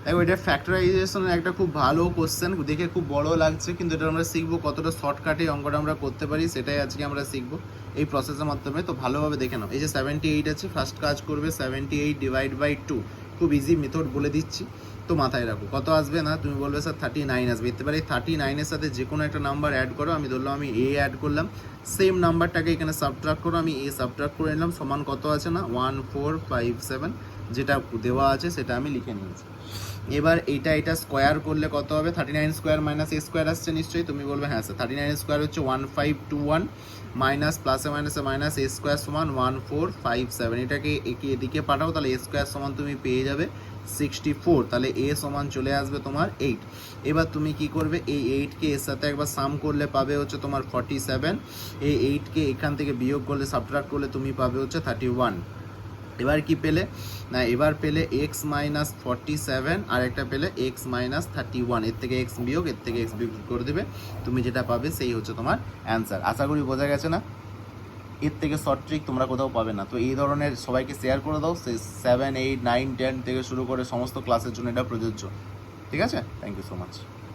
দেখো এটা ফ্যাক্টরাইজেশনের একটা খুব ভালো কোশ্চেন, দেখে খুব বড় লাগছে, কিন্তু এটা আমরা শিখবো কতটা শর্টকাটে অঙ্কটা আমরা করতে পারি, সেটাই আজকে আমরা শিখবো এই প্রসেসের মাধ্যমে। তো ভালোভাবে দেখে নাও। এই যে 78 আছে, ফার্স্ট কাজ করবে 78 ডিভাইড বাই 2, খুব ইজি মেথড বলে দিচ্ছি, তো মাথায় রাখো। কত আসবে না, তুমি বলবে স্যার 39 আসবে। এতে পারে 39-এর সাথে যে কোনো একটা নাম্বার অ্যাড করো। আমি ধরলাম আমি এ অ্যাড করলাম, সেম নাম্বারটাকে এখানে সাবট্রাক্ট করো, আমি এ সাবট্রাক্ট করে নিলাম, সমান কত আছে না 1457, যেটা দেওয়া আছে সেটা আমি লিখে নিয়েছি। এবার এটা স্কোয়ার করলে কত হবে, 39 স্কোয়ার মাইনাস এ স্কোয়ার আসছে নিশ্চয়ই। তুমি বলবে হ্যাঁ স্যার, 39 স্কোয়ার হচ্ছে 1521 মাইনাস প্লাসে মাইনাসে মাইনাস এ স্কোয়ার সমান 1457। এটাকে এদিকে পাঠাও, তাহলে এ স্কোয়ার সমান তুমি পেয়ে যাবে 64, তাহলে এ সমান চলে আসবে তোমার 8। এবার তুমি কি করবে, এই 8কে এর সাথে একবার সাম করলে পাবে হচ্ছে তোমার 47, এই 8কে এখান থেকে বিয়োগ করলে সাবট্রাক্ট করলে তুমি পাবে হচ্ছে 31। এবার কি পেলে না, এবার পেলে এক্স মাইনাস 47, আর একটা পেলে এক্স মাইনাস 31। এর থেকে এক্স বিয়োগ, এর থেকে এক্স বিয়োগ করে দেবে, তুমি যেটা পাবে সেই হচ্ছে তোমার অ্যান্সার। আশা করি বোঝা গেছে না, এর থেকে শর্ট ট্রিক তোমরা কোথাও পাবে না। তো এই ধরনের সবাইকে শেয়ার করে দাও, 7, 8, 9, 10 থেকে শুরু করে সমস্ত ক্লাসের জন্য এটা প্রযোজ্য। ঠিক আছে, থ্যাংক ইউ সো মাচ।